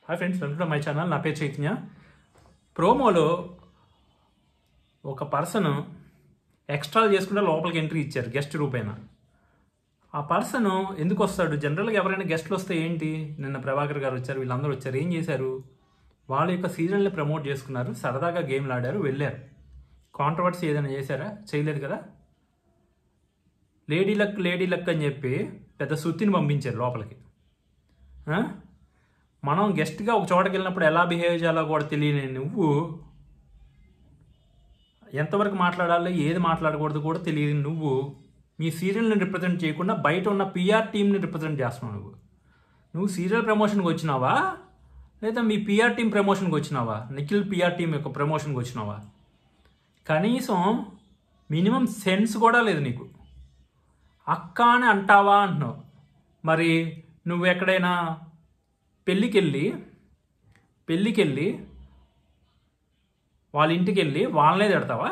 Hi friends, welcome to my channel. నా పేరు చైతన్య. ప్రోమోలో ఒక పర్సన్ ఎక్స్ట్రా చేసుకుంటే లోపలికి ఎంట్రీ ఇచ్చారు గెస్ట్ రూపేణ. ఆ పర్సన్ ఎందుకు వస్తాడు? జనరల్గా ఎవరైనా గెస్ట్లు వస్తే ఏంటి, నిన్న ప్రభాకర్ గారు వచ్చారు, వీళ్ళందరూ వచ్చారు, ఏం చేశారు? వాళ్ళ యొక్క సీరియల్ని ప్రమోట్ చేసుకున్నారు, సరదాగా గేమ్లు ఆడారు, వెళ్ళారు. కాంట్రవర్సీ ఏదైనా చేశారా? చేయలేదు కదా. లేడీ లక్ అని చెప్పి పెద్ద సుత్తిని పంపించారు లోపలికి. మనం గెస్ట్గా ఒక చోటకి వెళ్ళినప్పుడు ఎలా బిహేవ్ చేయాలో కూడా తెలియని నువ్వు, ఎంతవరకు మాట్లాడాలో ఏది మాట్లాడకూడదు కూడా తెలియని నువ్వు, మీ సీరియల్ని రిప్రజెంట్ చేయకుండా బయట ఉన్న పిఆర్ టీంని రిప్రజెంట్ చేస్తున్నావు. నువ్వు సీరియల్ ప్రమోషన్కి వచ్చినావా, లేదా మీ పిఆర్ టీం ప్రమోషన్కి వచ్చినావా? నిఖిల్ పిఆర్ టీం యొక్క ప్రమోషన్కి వచ్చినావా? కనీసం మినిమం సెన్స్ కూడా లేదు నీకు. అక్క అని అంటావా అంటున్నావు. మరి నువ్వు ఎక్కడైనా పెళ్ళికెళ్ళి వాళ్ళ ఇంటికి వెళ్ళి వాళ్ళనే తిడతావా?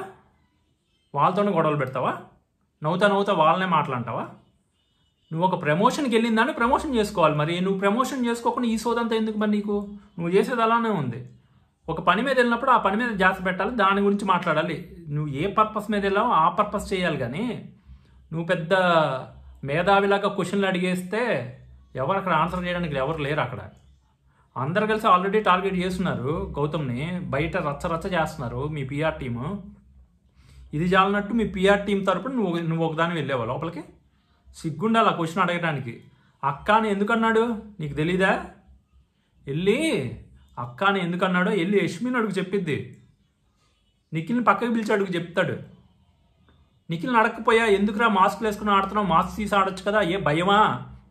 వాళ్ళతోనే గొడవలు పెడతావా? నవ్వుతా వాళ్ళనే మాట్లాడతావా? నువ్వు ఒక ప్రమోషన్కి వెళ్ళిన దాన్ని ప్రమోషన్ చేసుకోవాలి. మరి నువ్వు ప్రమోషన్ చేసుకోకుండా ఈ సోదంతా ఎందుకు? మరి నీకు నువ్వు చేసేది అలానే ఉంది. ఒక పని మీద వెళ్ళినప్పుడు ఆ పని మీద జాగ్రత్త పెట్టాలి, దాని గురించి మాట్లాడాలి. నువ్వు ఏ పర్పస్ మీద వెళ్ళావో ఆ పర్పస్ చేయాలి. కానీ నువ్వు పెద్ద మేధావిలాగా క్వశ్చన్లు అడిగేస్తే ఎవరు అక్కడ ఆన్సర్ చేయడానికి ఎవరు లేరు. అక్కడ అందరు కలిసి ఆల్రెడీ టార్గెట్ చేస్తున్నారు గౌతమ్ని, బయట రచ్చ చేస్తున్నారు మీ పిఆర్ టీము. ఇది చాలన్నట్టు మీ పిఆర్ టీం తరపున నువ్వు ఒకదాని వెళ్ళావా లోపలికి? సిగ్గుండాలి ఆ క్వశ్చన్ అడగడానికి. అక్క అని ఎందుకన్నాడు నీకు తెలీదా? వెళ్ళి అక్క అని ఎందుకన్నాడో వెళ్ళి యష్మిని అడుగు, చెప్పిద్ది. నిఖిల్ని పక్కకి పిలిచి అడుగు, చెప్తాడు. నిఖిల్ని అడగకపోయా ఎందుకురా మాస్క్లు వేసుకుని ఆడుతున్నావు, మాస్క్ తీసి ఆడొచ్చు కదా, ఏ భయమా,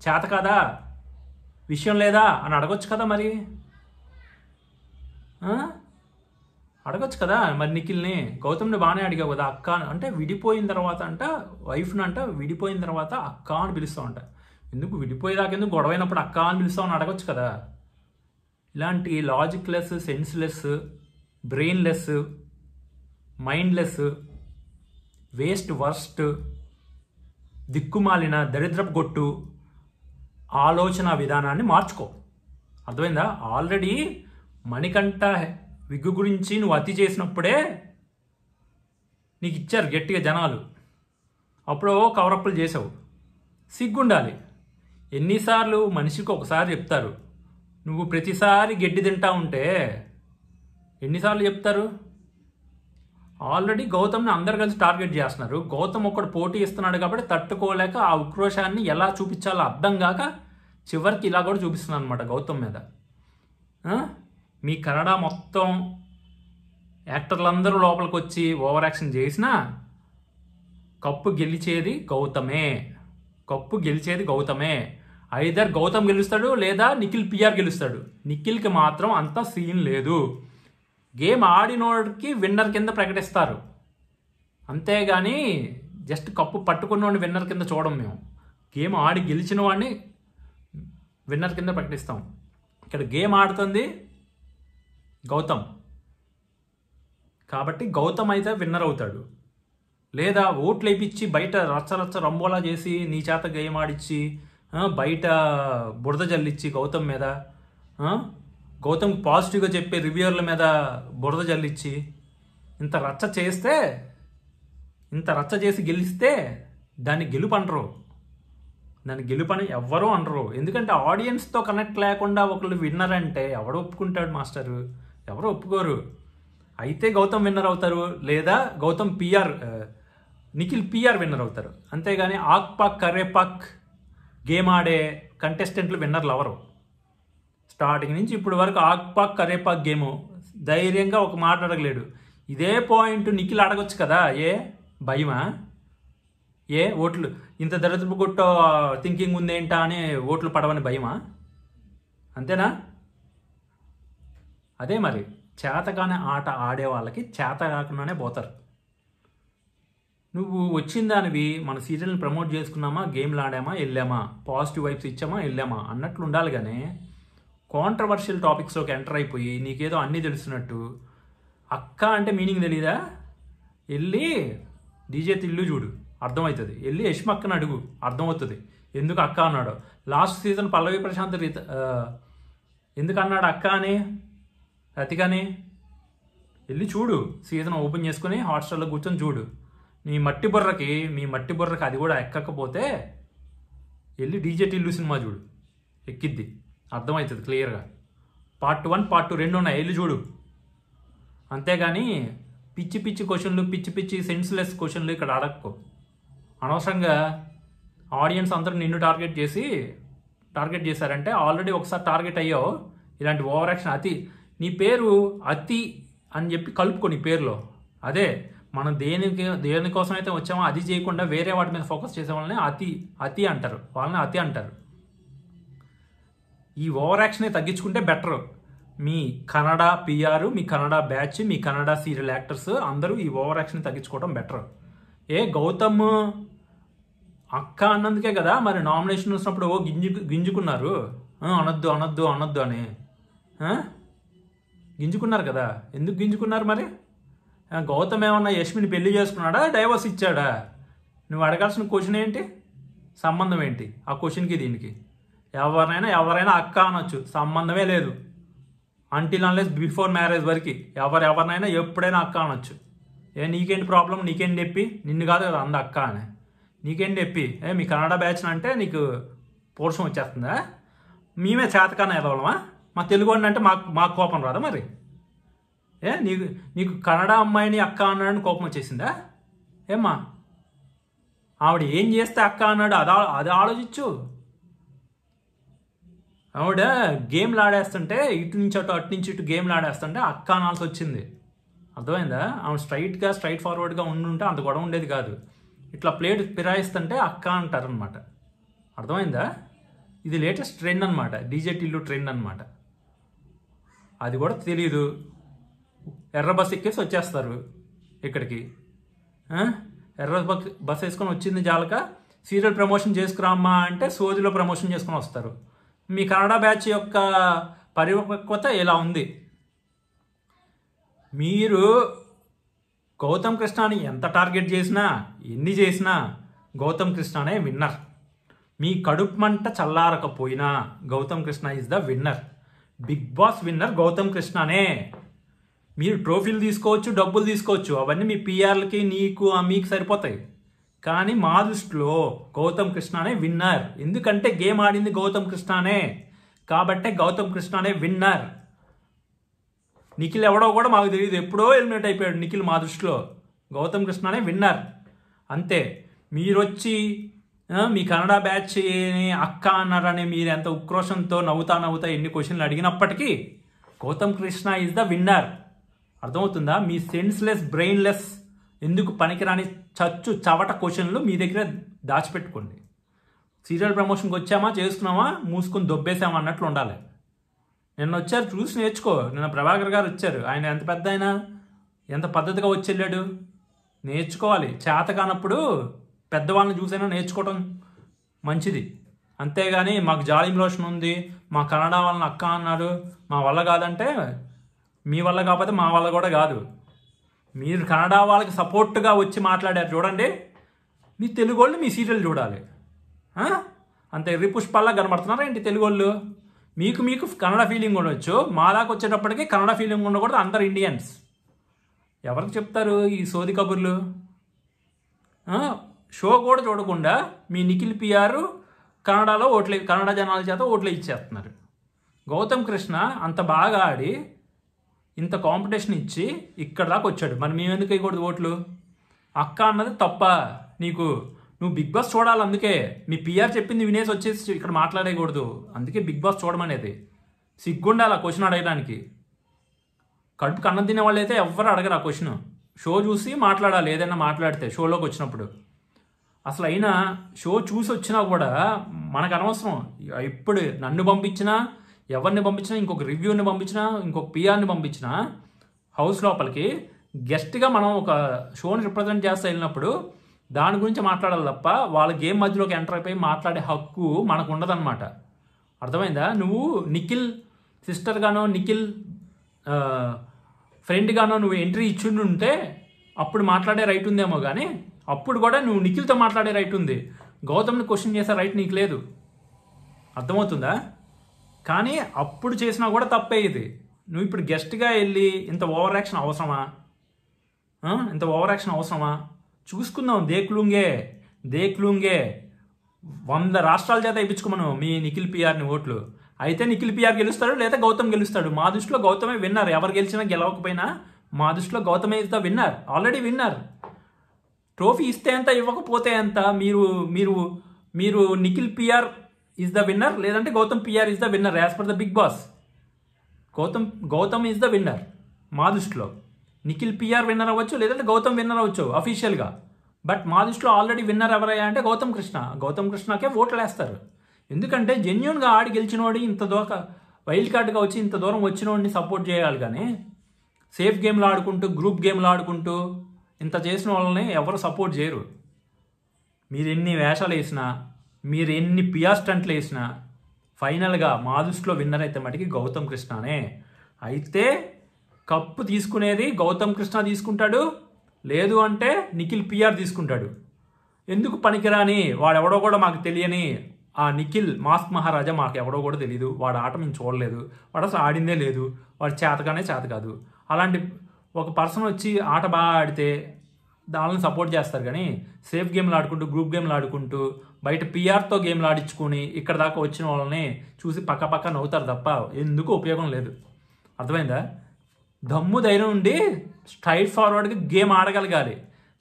చేత కదా, విషయం లేదా అని అడగొచ్చు కదా. మరి అడగొచ్చు కదా. మరి నిఖిల్ని, గౌతమ్ని బాగానే అడిగావు కదా. అక్క అంటే విడిపోయిన తర్వాత వైఫ్ని విడిపోయిన తర్వాత అక్క అని పిలుస్తావు అంట. ఎందుకు విడిపోయేదాకా ఎందుకు, గొడవైనప్పుడు అక్క అని పిలుస్తావు అని అడగొచ్చు కదా. ఇలాంటి logicless, senseless, brainless, mindless, waste, worst, దిక్కుమాలిన దరిద్రపు గొట్టు ఆలోచన విధానాన్ని మార్చుకో. అర్థమైందా? ఆల్రెడీ మణికంఠ విగ్గు గురించి నువ్వు అతి చేసినప్పుడే నీకు ఇచ్చారు గట్టిగా జనాలు, అప్పుడు కవరప్పులు చేసావు. సిగ్గుండాలి. ఎన్నిసార్లు మనిషికి ఒకసారి చెప్తారు, నువ్వు ప్రతిసారి గడ్డి తింటా ఉంటే ఎన్నిసార్లు చెప్తారు? ఆల్రెడీ గౌతమ్ని అందరు కలిసి టార్గెట్ చేస్తున్నారు. గౌతమ్ ఒక్కడు పోటీ ఇస్తున్నాడు కాబట్టి తట్టుకోలేక ఆ ఉక్రోషాన్ని ఎలా చూపించాలో అర్థం కాక చివరికి ఇలా కూడా చూపిస్తున్నాను అనమాట గౌతమ్ మీద. మీ కన్నడ మొత్తం యాక్టర్లందరూ లోపలికి వచ్చి ఓవర్ యాక్షన్ చేసినా కప్పు గెలిచేది గౌతమే. ఐదర్ గౌతమ్ గెలుస్తాడు లేదా నిఖిల్ పిఆర్ గెలుస్తాడు. నిఖిల్కి మాత్రం అంత సీన్ లేదు. గేమ్ ఆడినోడికి విన్నర్ కింద ప్రకటిస్తారు, అంతేగాని జస్ట్ కప్పు పట్టుకున్నవాడిని విన్నర్ కింద చూడం మేము. గేమ్ ఆడి గెలిచిన వాడిని విన్నర్ కింద ప్రకటిస్తాం. ఇక్కడ గేమ్ ఆడుతుంది గౌతమ్ కాబట్టి గౌతమ్ అయితే విన్నర్ అవుతాడు. లేదా ఓట్లు వేయించి బయట రచ్చ రంబోలా చేసి నీ చేత గేమ్ ఆడిచ్చి బయట బురద జల్లిచ్చి గౌతమ్ మీద, గౌతమ్ పాజిటివ్గా చెప్పే రివ్యూర్ల మీద బురద జల్లిచ్చి ఇంత రచ్చ చేసి గెలిస్తే దాన్ని గెలుపనరు. దాన్ని గెలుపని ఎవ్వరూ అనరు. ఎందుకంటే ఆడియన్స్తో కనెక్ట్ లేకుండా ఒకళ్ళు విన్నర్ అంటే ఎవరు ఒప్పుకుంటాడు మాస్టరు? ఎవరు ఒప్పుకోరు. అయితే గౌతమ్ విన్నర్ అవుతారు, లేదా నిఖిల్ పిఆర్ విన్నర్ అవుతారు. అంతేగాని ఆక్పాక్ కరేపాక్ గేమ్ ఆడే కంటెస్టెంట్లు విన్నర్లు ఎవరు? స్టార్టింగ్ నుంచి ఇప్పుడు వరకు ఆక్పాక్ కరేపాక్ గేము ధైర్యంగా ఒక మాట అడగలేడు. ఇదే పాయింట్ నిఖిల్ అడగొచ్చు కదా. ఏ భయమా? ఏ ఓట్లు ఇంత దరిద్రపు కొట్ట థింకింగ్ ఉందేంటా అని ఓట్లు పడవని భయమా? అంతేనా? అదే మరి చేతగానే ఆట ఆడే వాళ్ళకి చేత కాకుండానే పోతారు. నువ్వు వచ్చిన దానివి మన సీరియల్ని ప్రమోట్ చేసుకున్నామా, గేమ్లు ఆడామా, వెళ్ళామా, పాజిటివ్ వైబ్స్ ఇచ్చామా, వెళ్ళామా అన్నట్లు ఉండాలి. కానీ కాంట్రవర్షియల్ టాపిక్స్లోకి ఎంటర్ అయిపోయి నీకేదో అన్నీ తెలుస్తున్నట్టు, అక్క అంటే మీనింగ్ తెలీదా? వెళ్ళి డీజే తిల్లు చూడు, అర్థమవుతుంది. వెళ్ళి యష్మి అక్కని అడుగు, అర్థమవుతుంది ఎందుకు అక్క అన్నాడు. లాస్ట్ సీజన్ పల్లవి ప్రశాంత్ ఎందుకన్నాడు అక్క అని రతికని? వెళ్ళి చూడు, సీజన్ ఓపెన్ చేసుకుని హాట్స్టార్లో కూర్చొని చూడు. మీ మట్టి బుర్రకి అది కూడా ఎక్కకపోతే వెళ్ళి డీజే టిల్లు సినిమా చూడు, ఎక్కిద్ది, అర్థమవుతుంది క్లియర్గా. పార్ట్ 1 పార్ట్ 2 2 ఉన్నాయి, వెళ్ళి చూడు. అంతేగాని పిచ్చి పిచ్చి క్వశ్చన్లు, పిచ్చి పిచ్చి సెన్స్లెస్ క్వశ్చన్లు ఇక్కడ అడక్కో. అనవసరంగా ఆడియన్స్ అందరూ నిన్ను టార్గెట్ చేశారంటే ఆల్రెడీ ఒకసారి టార్గెట్ అయ్యావు. ఇలాంటి ఓవర్ యాక్షన్ నీ పేరు అతి అని చెప్పి కలుపుకో నీ పేరులో. అదే మనం దేనికోసం అయితే వచ్చామో అది చేయకుండా వేరే వాటి మీద ఫోకస్ చేసే వాళ్ళని అతి అంటారు. ఈ ఓవర్ యాక్షనే తగ్గించుకుంటే బెటర్. మీ కన్నడ పిఆర్, మీ కన్నడ బ్యాచ్, మీ కన్నడ సీరియల్ యాక్టర్స్ అందరూ ఈ ఓవర్ యాక్షన్ తగ్గించుకోవడం బెటర్. గౌతమ్ అక్క అన్నందుకే కదా మరి నామినేషన్ వచ్చినప్పుడు గింజుకున్నారు, అనొద్దు అని గింజుకున్నారు కదా. ఎందుకు గింజుకున్నారు మరి? గౌతమ్ ఏమన్నా యష్మిని పెళ్లి చేసుకున్నాడా, డైవర్స్ ఇచ్చాడా? నువ్వు అడగాల్సిన క్వశ్చన్ ఏంటి, సంబంధం ఏంటి ఆ క్వశ్చన్కి దీనికి? ఎవరైనా అక్క అనొచ్చు, సంబంధమే లేదు. అంటిల్ అన్లెస్ బిఫోర్ మ్యారేజ్ వరకు ఎవరినైనా ఎప్పుడైనా అక్క అనొచ్చు. నీకేంటి ప్రాబ్లం? నీకేంటి నొప్పి? నిన్ను కాదు కదా అంద అక్క అని, నీకేంటి నొప్పి? మీ కన్నడ బ్యాచ్ అంటే నీకు పోర్షం వచ్చేస్తుందా? మేమే చేతకాన ఎదవలమా? మా తెలుగు అంటే మాకు కోపం రాదా మరి? నీకు కన్నడ అమ్మాయిని అక్క అన్నాడని కోపం వచ్చేసిందా? ఏమ్మా ఆవిడ ఏం చేస్తే అక్క అన్నాడు అది ఆలోచించు. ఆవిడ గేమ్లు ఆడేస్తుంటే ఇటు నుంచి ఇటు గేమ్లు ఆడేస్తుంటే అక్క అనాల్సి వచ్చింది. అర్థమైందా? ఆవిడ స్ట్రైట్ ఫార్వర్డ్గా ఉండుంటే అంత గొడవ ఉండేది కాదు. ఇట్లా ప్లేట్ ఫిరాయిస్తుంటే అక్క అంటారనమాట. అర్థమైందా? ఇది లేటెస్ట్ ట్రెండ్ అనమాట, డీజే టిల్లు ట్రెండ్ అనమాట. అది కూడా తెలీదు. ఎర్ర బస్ ఎక్కేసి వచ్చేస్తారు ఇక్కడికి. ఎర్ర బస్ వేసుకొని వచ్చింది జాలక సీరియల్ ప్రమోషన్ చేసుకురామ్మా అంటే సోదిలో ప్రమోషన్ చేసుకొని వస్తారు. మీ కన్నడ బ్యాచ్ యొక్క పరిపక్వత ఇలా ఉంది. మీరు గౌతమ్ కృష్ణని ఎంత టార్గెట్ చేసినా ఎన్ని చేసినా గౌతమ్ కృష్ణనే విన్నర్. మీ కడుపు మంట చల్లారకపోయినా Gautham Krishna is the winner. Bigg Boss winner Gautham కృష్ణనే. మీరు ట్రోఫీలు తీసుకోవచ్చు, డబ్బులు తీసుకోవచ్చు, అవన్నీ మీ పిఆర్లకి మీకు సరిపోతాయి. కానీ మా దృష్టిలో గౌతమ్ కృష్ణనే విన్నర్. ఎందుకంటే గేమ్ ఆడింది గౌతమ్ కృష్ణనే కాబట్టే గౌతమ్ కృష్ణనే విన్నర్. నిఖిల్ ఎవడో కూడా మాకు తెలియదు, ఎప్పుడో ఎలిమినేట్ అయిపోయాడు నిఖిల్. మా దృష్టిలో గౌతమ్ కృష్ణనే విన్నర్ అంతే. మీరొచ్చి మీ కన్నడ బ్యాచ్ని అక్క అన్నారని మీరు ఎంత ఉక్రోషంతో నవ్వుతా ఎన్ని క్వశ్చన్లు అడిగినప్పటికీ Gautham Krishna is the winner. అర్థమవుతుందా? మీ సెన్స్లెస్ బ్రెయిన్లెస్ ఎందుకు పనికిరాని చవట క్వశ్చన్లు మీ దగ్గర దాచిపెట్టుకోండి. సీరియల్ ప్రమోషన్కి వచ్చామా, చేసుకున్నామా, మూసుకొని దొబ్బేసామా అన్నట్లు ఉండాలి. నిన్న వచ్చారు, చూసి నేర్చుకో. నిన్న ప్రభాకర్ గారు వచ్చారు, ఆయన ఎంత పెద్ద ఆయన, ఎంత పద్ధతిగా వచ్చి వెళ్ళాడు. నేర్చుకోవాలి. చేత కానప్పుడు పెద్దవాళ్ళని చూసైనా నేర్చుకోవడం మంచిది. అంతేగాని మాకు జాలిం రోషన్ ఉంది, మా కన్నడ వాళ్ళని అక్క అన్నాడు, మా వల్ల కాదంటే మీ వల్ల కాకపోతే మా వల్ల కూడా కాదు. మీరు కన్నడ వాళ్ళకి సపోర్ట్గా వచ్చి మాట్లాడారు చూడండి, మీ తెలుగు వాళ్ళు మీ సీరియల్ చూడాలి. అంతే రిపుష్పాల్లా కనబడుతున్నారా ఏంటి తెలుగు వాళ్ళు? మీకు కన్నడ ఫీలింగ్ ఉండొచ్చు, మా దాకా వచ్చేటప్పటికి కన్నడ ఫీలింగ్ ఉండకూడదు. అందరు ఇండియన్స్. ఎవరికి చెప్తారు ఈ సోది కబుర్లు? షో కూడా చూడకుండా మీ నిఖిల్ పిఆర్ కన్నడలో కన్నడ జనాల చేత ఓట్లు ఇచ్చేస్తున్నారు. గౌతమ్ కృష్ణ అంత బాగా ఆడి ఇంత కాంపిటీషన్ ఇచ్చి ఇక్కడ దాకా వచ్చాడు, మరి మేము ఎందుకు వేయకూడదు ఓట్లు? అక్క అన్నది తప్ప నీకు? నువ్వు బిగ్ బాస్ చూడాలి, అందుకే మీ పిఆర్ చెప్పింది వినేసి వచ్చేసి ఇక్కడ మాట్లాడకూడదు. అందుకే బిగ్ బాస్ చూడమనేది. సిగ్గుండాలి ఆ క్వశ్చన్ అడగడానికి. కడుపుకి అన్నం తినే వాళ్ళు అయితే ఎవ్వరు అడగరు ఆ క్వశ్చన్. షో చూసి మాట్లాడాలి, ఏదైనా మాట్లాడితే షోలోకి వచ్చినప్పుడు. అసలు అయినా షో చూసి వచ్చినా కూడా మనకు అనవసరం. ఇప్పుడు నన్ను పంపించినా, ఎవరిని పంపించినా, ఇంకొక రివ్యూని పంపించినా, ఇంకొక పిఆర్ని పంపించినా హౌస్ లోపలికి గెస్ట్గా మనం ఒక షోని రిప్రజెంట్ చేస్తూ వెళ్ళినప్పుడు దాని గురించి మాట్లాడాలి తప్ప వాళ్ళ గేమ్ మధ్యలోకి ఎంటర్ అయిపోయి మాట్లాడే హక్కు మనకు ఉండదన్నమాట. అర్థమైందా? నువ్వు నిఖిల్ సిస్టర్గానో నిఖిల్ ఫ్రెండ్గానో నువ్వు ఎంట్రీ ఇచ్చిండుంటే అప్పుడు మాట్లాడే రైట్ ఉందేమో, కానీ అప్పుడు కూడా నువ్వు నిఖిల్తో మాట్లాడే రైట్ ఉంది. గౌతమ్ని క్వశ్చన్ చేసే రైట్ నీకు లేదు. అర్థమవుతుందా? కానీ అప్పుడు చేసినా కూడా తప్పే ఇది. నువ్వు ఇప్పుడు గెస్ట్గా వెళ్ళి ఇంత ఓవర్ యాక్షన్ అవసరమా? ఇంత ఓవర్ యాక్షన్ అవసరమా? చూసుకుందాం, దేక్లుంగే 100 రాష్ట్రాల చేత ఇప్పించుకోమను మీ నిఖిల్ పిఆర్ని ఓట్లు. అయితే నిఖిల్ పిఆర్ గెలుస్తాడు, లేదా గౌతమ్ గెలుస్తాడు. మా దృష్టిలో గౌతమే విన్నర్. ఎవరు గెలిచినా గెలవకపోయినా మా దృష్టిలో గౌతమే is the winner, already winner. Trophy ఇస్తే ఎంత, ఇవ్వకపోతే ఎంత, మీరు Nikhil PR is the winner, లేదంటే Gautham PR is the winner as per the Bigg Boss. Gautham is the winner మా దృష్టిలో. నిఖిల్ పిఆర్ విన్నర్ అవ్వచ్చు, లేదంటే గౌతమ్ విన్నర్ అవ్వచ్చు అఫీషియల్గా. బట్ మా దృష్టిలో ఆల్రెడీ విన్నర్ ఎవరయ్యా అంటే గౌతమ్ కృష్ణకే ఓట్లు వేస్తారు. ఎందుకంటే జెన్యున్గా ఆడి గెలిచినోడి ఇంత వైల్డ్ కార్డ్గా వచ్చి ఇంత దూరం వచ్చినోడిని సపోర్ట్ చేయాలి. కానీ సేఫ్ గేమ్లు ఆడుకుంటూ, గ్రూప్ గేమ్లు ఆడుకుంటూ ఇంత చేసిన వాళ్ళని ఎవరు సపోర్ట్ చేయరు. మీరు ఎన్ని వేషాలు వేసినా, మీరు ఎన్ని పిఆర్ స్టంట్లు వేసినా, ఫైనల్గా మా దృష్టిలో విన్నర్ అయితే మటుకి గౌతమ్ కృష్ణనే. అయితే కప్పు తీసుకునేది గౌతమ్ కృష్ణ తీసుకుంటాడు, లేదు అంటే నిఖిల్ పిఆర్ తీసుకుంటాడు. ఎందుకు పనికిరాని వాడెవడో కూడా మాకు తెలియని ఆ నిఖిల్ మాస్క్ మహారాజా మాకు ఎవడో కూడా తెలియదు. వాడు ఆట మేము చూడలేదు, వాడు అసలు ఆడిందే లేదు, వాడు చేత కాదు. అలాంటి ఒక పర్సన్ వచ్చి ఆట బాగా ఆడితే దానిని సపోర్ట్ చేస్తారు. కానీ సేఫ్ గేమ్లు ఆడుకుంటూ, గ్రూప్ గేమ్లు ఆడుకుంటూ, బయట పిఆర్తో గేమ్లు ఆడించుకొని ఇక్కడ దాకా వచ్చిన వాళ్ళని చూసి పక్క నవ్వుతారు తప్ప ఎందుకు ఉపయోగం లేదు. అర్థమైందా? దమ్ము ధైర్యం ఉండి స్ట్రైట్ ఫార్వర్డ్గా గేమ్ ఆడగలగాలి.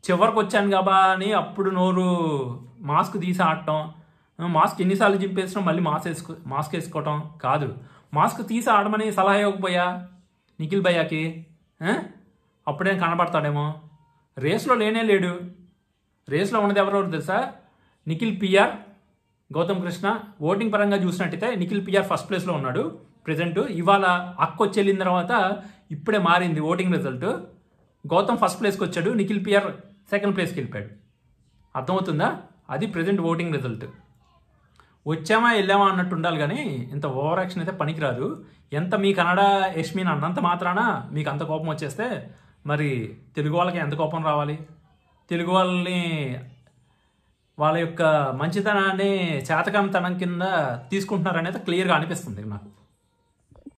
చివరికి వచ్చాను కాబా అని అప్పుడు నోరు మాస్క్ తీసి ఆడటం, మాస్క్ ఎన్నిసార్లు చింపేసినా మళ్ళీ మాస్క్ వేసుకోవటం కాదు. మాస్క్ తీసి ఆడమని సలహా ఇవ్వకపోయా నిఖిల్ భయ్యాకి, అప్పుడేం కనబడతాడేమో. రేస్లో లేడు. రేస్లో ఉన్నది ఎవరెవరు తెలుసా? నిఖిల్ పిఆర్, గౌతమ్ కృష్ణ. ఓటింగ్ పరంగా చూసినట్టయితే నిఖిల్ పిఆర్ ఫస్ట్ ప్లేస్లో ఉన్నాడు ప్రజెంట్. ఇవాళ వచ్చి వెళ్ళిన తర్వాత ఇప్పుడే మారింది ఓటింగ్ రిజల్ట్. గౌతమ్ ఫస్ట్ ప్లేస్కి వచ్చాడు, నిఖిల్ పిఆర్ సెకండ్ ప్లేస్కి వెళ్ళిపోయాడు. అర్థమవుతుందా? అది ప్రజెంట్ ఓటింగ్ రిజల్ట్. వచ్చామా వెళ్ళామా అన్నట్టు ఉండాలి, కానీ ఇంత ఓవర్ యాక్షన్ అయితే పనికిరాదు. ఎంత మీ కన్నడ యష్మిన్ అన్నంత మాత్రాన మీకు అంత కోపం వచ్చేస్తే మరి తెలుగు వాళ్ళకి ఎంత కోపం రావాలి? తెలుగు వాళ్ళని వాళ్ళ యొక్క మంచితనాన్ని చేతకానితనం కింద తీసుకుంటున్నారనేది క్లియర్గా అనిపిస్తుంది నాకు.